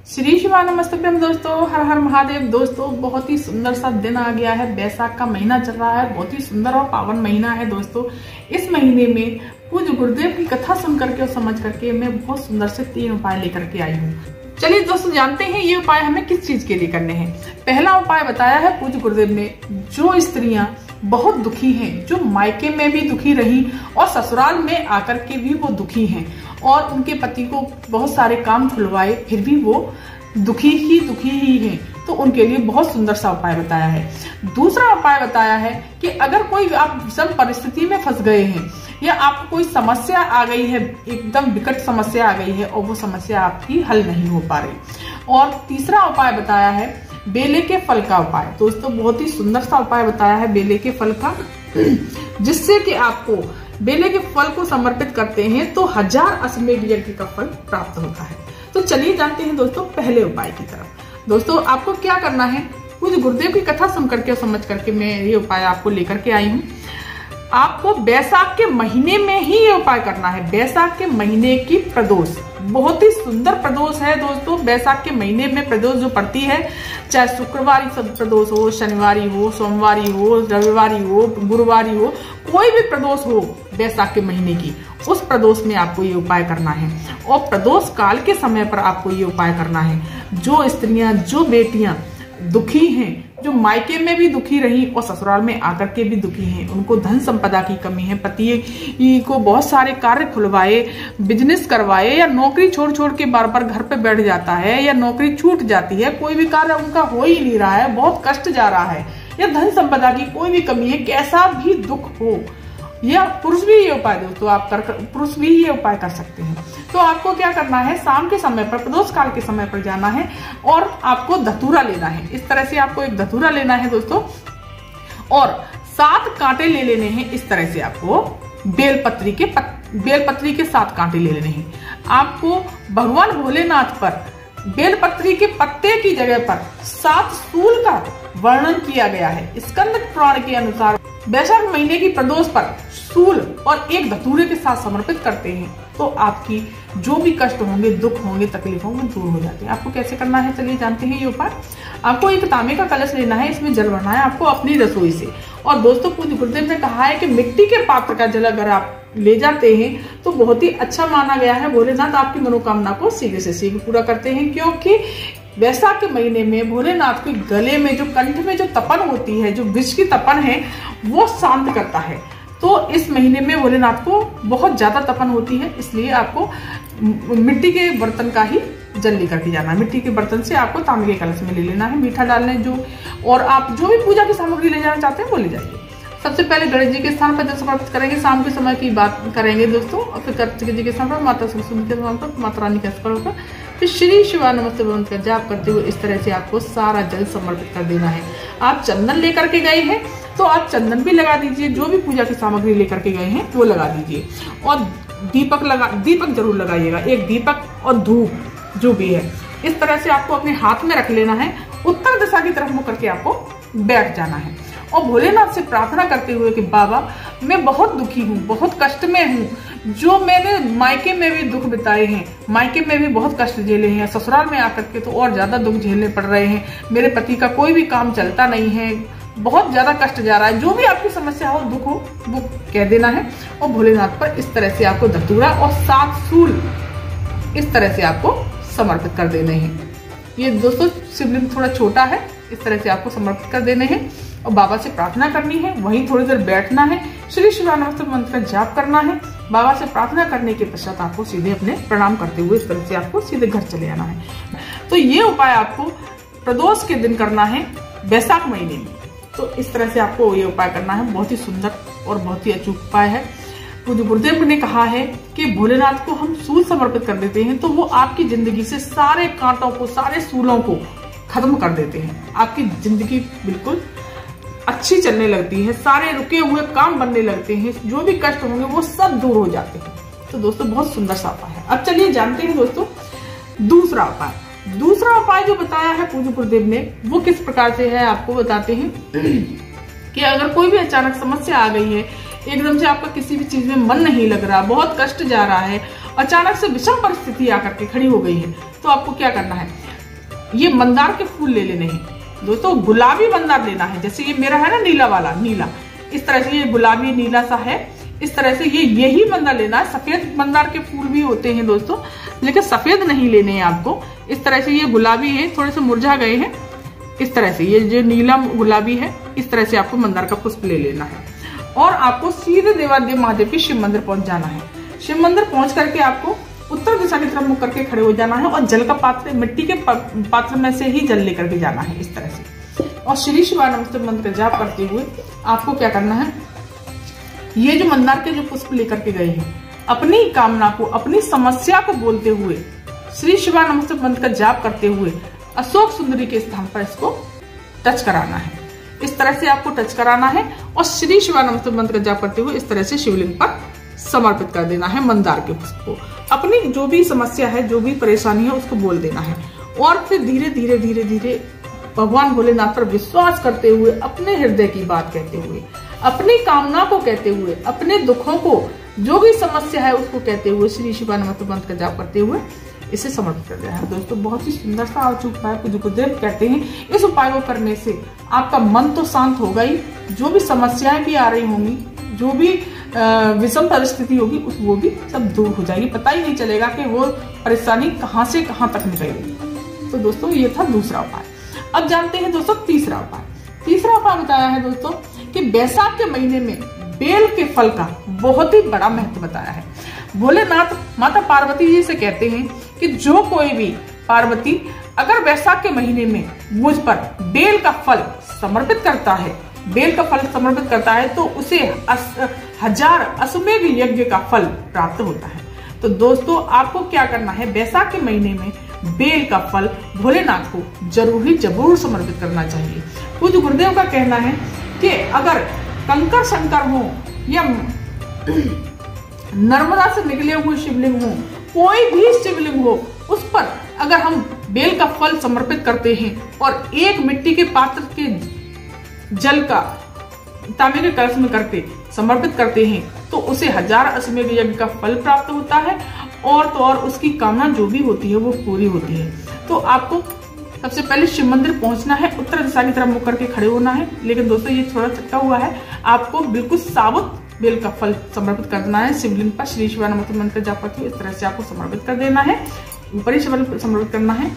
श्री शिवाय नमस्तभ्यम दोस्तों, हर हर महादेव। दोस्तों बहुत ही सुंदर सा दिन आ गया है। बैसाख का महीना चल रहा है, बहुत ही सुंदर और पावन महीना है दोस्तों। इस महीने में पूज्य गुरुदेव की कथा सुन करके और समझ करके मैं बहुत सुंदर से 3 उपाय लेकर के आई हूँ। चलिए दोस्तों जानते हैं ये उपाय हमें किस चीज के लिए करने हैं। पहला उपाय बताया है पूज्य गुरुदेव ने, जो स्त्रियां बहुत दुखी हैं, जो मायके में भी दुखी रही और ससुराल में आकर के भी वो दुखी हैं और उनके पति को बहुत सारे काम खुलवाए फिर भी वो दुखी ही हैं, तो उनके लिए बहुत सुंदर सा उपाय बताया है। दूसरा उपाय बताया है कि अगर कोई आप विषम परिस्थिति में फंस गए हैं या आपको कोई समस्या आ गई है, एकदम विकट समस्या आ गई है और वो समस्या आपकी हल नहीं हो पा रही। और तीसरा उपाय बताया है बेले के फल का उपाय। दोस्तों बहुत ही सुंदर सा उपाय बताया है बेले के फल का, जिससे कि आपको बेले के फल को समर्पित करते हैं तो 1000 अश्वमेध यज्ञ का फल प्राप्त होता है। तो चलिए जानते हैं दोस्तों पहले उपाय की तरफ। दोस्तों आपको क्या करना है, पूज्य गुरुदेव की कथा सुन करके और समझ करके मैं ये उपाय आपको लेकर के आई हूँ। आपको बैसाख के महीने में ही ये उपाय करना है। बैसाख के महीने की प्रदोष बहुत ही सुंदर प्रदोष है दोस्तों। बैसाख के महीने में प्रदोष जो पड़ती है, चाहे शुक्रवारी सब प्रदोष हो, शनिवारी हो, सोमवारी हो, रविवारी हो, गुरुवारी हो, कोई भी प्रदोष हो बैसाख के महीने की, उस प्रदोष में आपको ये उपाय करना है। और प्रदोष काल के समय पर आपको ये उपाय करना है। जो स्त्रियां, जो बेटियां दुखी हैं, जो मायके में भी दुखी रही और ससुराल में आकर के भी दुखी हैं, उनको धन संपदा की कमी है, पति को बहुत सारे कार्य खुलवाए, बिजनेस करवाए या नौकरी छोड़ छोड़ के बार बार घर पे बैठ जाता है या नौकरी छूट जाती है, कोई भी कार्य उनका हो ही नहीं रहा है, बहुत कष्ट जा रहा है, या धन संपदा की कोई भी कमी है, कैसा भी दुख हो, या पुरुष भी ये उपाय दोस्तों आप पुरुष भी ये उपाय कर सकते हैं। तो आपको क्या करना है, शाम के समय पर, प्रदोष काल के समय पर जाना है और आपको धतूरा लेना है। इस तरह से आपको एक धतूरा लेना है दोस्तों, और 7 कांटे ले लेने हैं। इस तरह से आपको बेलपत्री के 7 कांटे ले लेने हैं। आपको भगवान भोलेनाथ पर बेलपत्री के पत्ते की जगह पर 7 सूल का वर्णन किया गया है। स्कंद पुराण के अनुसार बैसाख महीने की प्रदोष पर सूल और एक धतूरे के साथ समर्पित करते हैं तो आपकी जो भी कष्ट होंगे, दुख होंगे, तकलीफ होंगे, दूर हो जाते हैं। आपको कैसे करना है चलिए जानते हैं ये उपाय। आपको एक तांबे का कलश लेना है, इसमें जल भरना है आपको अपनी रसोई से। और दोस्तों पूज्य गुरुदेव ने कहा है कि मिट्टी के पात्र का जल अगर आप ले जाते हैं तो बहुत ही अच्छा माना गया है। भोलेनाथ आपकी मनोकामना को शीघ्र से शीघ्र पूरा करते हैं, क्योंकि बैसाख के महीने में भोलेनाथ के गले में जो कंठ में जो तपन होती है, जो विष की तपन है, वो शांत करता है। तो इस महीने में भोलेनाथ को बहुत ज्यादा तपन होती है, इसलिए आपको मिट्टी के बर्तन का ही जल लेकर के जाना है। मिट्टी के बर्तन से आपको तांबे के कलश में ले लेना है, मीठा डालने जो, और आप जो भी पूजा की सामग्री ले जाना चाहते हैं वो ले जाइए। सबसे पहले गणेश जी के स्थान पर जल समर्पित करेंगे, शाम के समय की बात करेंगे दोस्तों, और फिर कार्तिक जी के स्थान पर, माता सरस्वती के स्थान पर, माता रानी के स्थान पर, फिर श्री शिवाय नमस्ते मंत्र का जाप करते हुए इस तरह से आपको सारा जल समर्पित कर देना है। आप चंदन लेकर के गए हैं तो आप चंदन भी लगा दीजिए, जो भी पूजा की सामग्री लेकर के गए हैं वो लगा दीजिए, और दीपक जरूर लगाइएगा, एक दीपक और धूप जो भी है। इस तरह से आपको अपने हाथ में रख लेना है, उत्तर दिशा की तरफ मुड़ करके आपको बैठ जाना है और भोलेनाथ से प्रार्थना करते हुए कि बाबा मैं बहुत दुखी हूँ, बहुत कष्ट में हूँ, जो मैंने मायके में भी दुख बिताए हैं, मायके में भी बहुत कष्ट झेले हैं, ससुराल में आकर के तो और ज्यादा दुख झेलने पड़ रहे हैं, मेरे पति का कोई भी काम चलता नहीं है, बहुत ज्यादा कष्ट जा रहा है, जो भी आपकी समस्या हो, दुख हो, वो कह देना है। और भोलेनाथ पर इस तरह से आपको धतूरा और 7 सूल इस तरह से आपको समर्पित कर देने हैं। ये दोस्तों शिवलिंग थोड़ा छोटा है, इस तरह से आपको समर्पित कर देने हैं और बाबा से प्रार्थना करनी है, वहीं थोड़ी देर बैठना है, श्री शिवाय नमस्ते मंत्र का जाप करना है। बाबा से प्रार्थना करने के पश्चात आपको सीधे अपने प्रणाम करते हुए इस तरह से आपको सीधे घर चले आना है। तो ये उपाय आपको प्रदोष के दिन करना है बैसाख महीने में। तो इस तरह से आपको ये उपाय करना है, बहुत ही सुंदर और बहुत ही अचूक उपाय है। पूज्य गुरुदेव ने कहा है कि भोलेनाथ को हम सूल समर्पित कर देते हैं तो वो आपकी जिंदगी से सारे कांटों को, सारे सूलों को खत्म कर देते हैं। आपकी जिंदगी बिल्कुल अच्छी चलने लगती है, सारे रुके हुए काम बनने लगते हैं, जो भी कष्ट होंगे वो सब दूर हो जाते हैं। तो दोस्तों बहुत सुंदर सा उपाय है। अब चलिए जानते हैं दोस्तों दूसरा उपाय। दूसरा उपाय जो बताया है पूज्य गुरुदेव ने वो किस प्रकार से है आपको बताते हैं कि अगर कोई भी अचानक समस्या आ गई है, एकदम से आपका किसी भी चीज में मन नहीं लग रहा, बहुत कष्ट जा रहा है, अचानक से विषम परिस्थिति आकर के खड़ी हो गई है, तो आपको क्या करना है, ये मंदार के फूल ले लेने हैं दोस्तों। गुलाबी मंदार लेना है, जैसे ये मेरा है ना नीला वाला, नीला इस तरह से ये गुलाबी नीला सा है, इस तरह से यही मंदार लेना है। सफेद मंदार के फूल भी होते हैं दोस्तों, लेकिन सफेद नहीं लेने हैं आपको। इस तरह से ये गुलाबी है, थोड़े से मुरझा गए हैं, इस तरह से ये जो नीला गुलाबी है, इस तरह से आपको मंदार का पुष्प ले लेना है। और आपको सीधे देवादेव महादेव के शिव मंदिर पहुंच जाना है। शिव मंदिर पहुंच करके आपको उत्तर दिशा की तरफ मुख करके खड़े हो जाना है और जल का पात्र, मिट्टी के पात्र में से ही जल लेकर के जाना है इस तरह से। और श्री शिवाय नमस्ते मंत्र का जाप करते हुए आपको क्या करना है, ये जो मंदार के जो पुष्प लेकर के गए हैं, अपनी कामना को, अपनी समस्या को बोलते हुए श्री शिवाय नमस्ते मंत्र का जाप करते हुए अशोक सुंदरी के स्थान पर इसको टच कराना है। इस तरह से आपको टच कराना है और श्री शिवाय नमस्ते मंत्र का जाप करते हुए इस तरह से शिवलिंग पर समर्पित कर देना है मंदार के पुष्प को। अपनी जो भी समस्या है, जो भी परेशानी है, उसको बोल देना है। और फिर धीरे धीरे धीरे धीरे भगवान भोलेनाथ पर विश्वास करते हुए, अपने हृदय की बात कहते हुए, अपनी कामना को कहते हुए, अपने दुखों को, जो भी समस्या है उसको कहते हुए श्री शिवाय नमस्ते मंत्र का जाप करते हुए इसे समर्पित कर दिया है दोस्तों। बहुत ही सुंदर सा अचूक उपाय पूज्य गुरुदेव कहते हैं, इस उपाय को करने से आपका मन तो शांत होगा ही, जो भी समस्याएं भी आ रही होंगी, जो भी विषम परिस्थिति होगी, वो भी सब दूर हो जाएगी। पता ही नहीं चलेगा कि वो परेशानी कहाँ से कहाँ तक निकल गई। तो दोस्तों ये था दूसरा उपाय। अब जानते हैं दोस्तों तीसरा उपाय। तीसरा उपाय बताया है दोस्तों कि बैसाख के महीने में बेल के फल का बहुत ही बड़ा महत्व बताया है। भोलेनाथ माता पार्वती जी से कहते हैं कि जो कोई भी पार्वती अगर बैसाख के महीने में मुझ पर बेल का फल समर्पित करता है, बेल का फल समर्पित करता है, तो उसे 1000 अश्वमेध यज्ञ का फल प्राप्त होता है। तो दोस्तों आपको क्या करना है, बैसाख के महीने में बेल का फल भोलेनाथ को जरूर समर्पित करना चाहिए। पूज्य गुरुदेव का कहना है कि अगर कंकर शंकर हो या नर्मदा से निकले हुए शिवलिंग हो, कोई भी शिवलिंग हो, उस पर अगर हम बेल का फल समर्पित करते हैं और एक मिट्टी के पात्र के जल का तांबे के कलश में करके समर्पित करते हैं, तो उसे 1000 अश्वमेध यज्ञ का फल प्राप्त होता है। और तो और उसकी कामना जो भी होती है वो पूरी होती है। तो आपको सबसे पहले शिव मंदिर पहुंचना है, उत्तर दिशा की तरफ मुख करके खड़े होना है। लेकिन दोस्तों ये थोड़ा चक्का हुआ है, आपको बिल्कुल साबुत बेल का फल समर्पित करना है शिवलिंग पर। श्री शिवाय नमस्ते मंत्र जाप करते हुए इस तरह से आपको समर्पित कर देना है, ऊपर ही समर्पित करना है।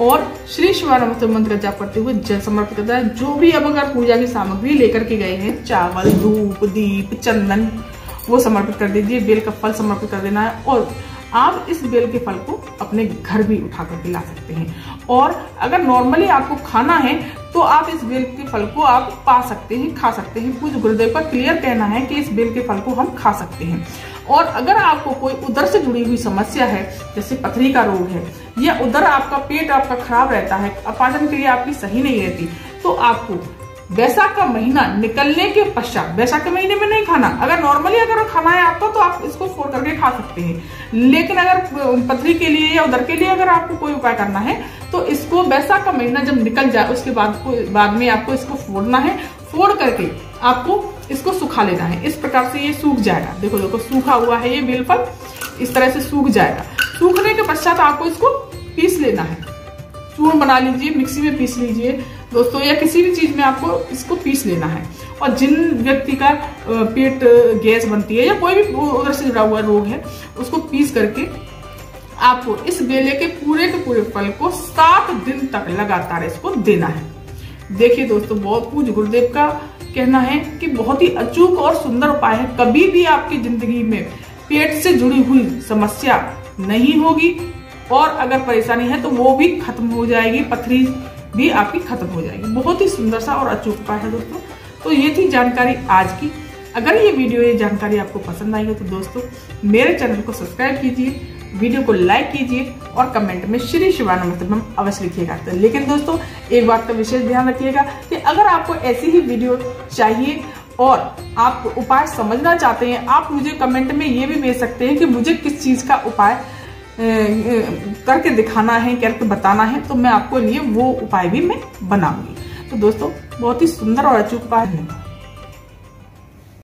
और श्री शिवाय नमस्ते मंत्र का जाप करते हुए जल समर्पित करना है। जो भी अब अगर पूजा की सामग्री लेकर के गए हैं, चावल, धूप, दीप, चंदन, वो समर्पित कर दीजिए। बेल का फल समर्पित कर देना है और आप इस बेल के फल को अपने घर भी उठा करके ला सकते हैं। और अगर नॉर्मली आपको खाना है तो आप इस बेल के फल को आप पा सकते हैं, खा सकते हैं। पूज्य गुरुदेव का क्लियर कहना है कि इस बेल के फल को हम खा सकते हैं। और अगर आपको कोई उदर से जुड़ी हुई समस्या है, जैसे पथरी का रोग है या उदर आपका पेट आपका खराब रहता है, अपाचन क्रिया आपकी सही नहीं रहती, तो आपको बैसाख का महीना निकलने के पश्चात, बैसाख के महीने में नहीं खाना, अगर नॉर्मली अगर खाना है आपको तो आप इसको फोड़ करके खा सकते हैं। लेकिन अगर पथरी के लिए या उदर के लिए अगर आपको कोई उपाय करना है तो इसको बैसाख का महीना जब निकल जाए उसके बाद में आपको इसको फोड़ना है। फोड़ करके आपको इसको सुखा लेना है। इस प्रकार से ये सूख जाएगा। देखो देखो सूखा हुआ है ये बेलफल, इस तरह से सूख जाएगा। सूखने के पश्चात आपको इसको पीस लेना है, चूर्ण बना लीजिए, मिक्सी में पीस लीजिए दोस्तों, या किसी भी चीज में आपको इसको पीस लेना है। और जिन व्यक्ति का पेट गैस बनती है या कोई भी उधर से जुड़ा हुआ रोग है, उसको पीस करके आपको इस बेले के पूरे फल को 7 दिन तक लगातार इसको देना है। देखिए दोस्तों, बहुत पूज्य गुरुदेव का कहना है कि बहुत ही अचूक और सुंदर उपाय है। कभी भी आपकी जिंदगी में पेट से जुड़ी हुई समस्या नहीं होगी और अगर परेशानी है तो वो भी खत्म हो जाएगी, पथरी भी आपकी खत्म हो जाएगी। बहुत ही सुंदर सा और अचूक उपाय है दोस्तों। तो ये थी जानकारी आज की। अगर ये जानकारी आपको पसंद आई हो तो दोस्तों मेरे चैनल को सब्सक्राइब कीजिए, वीडियो को लाइक कीजिए और कमेंट में श्री शिवाय नमस्ते अवश्य लिखिएगा। लेकिन दोस्तों एक बात का विशेष ध्यान रखिएगा कि अगर आपको ऐसी ही वीडियो चाहिए और आप उपाय समझना चाहते हैं, आप मुझे कमेंट में ये भी भेज सकते हैं कि मुझे किस चीज का उपाय करके दिखाना है, करके बताना है, तो मैं आपको लिए वो उपाय भी मैं बनाऊंगी। तो दोस्तों बहुत ही सुंदर और अचूक उपाय है।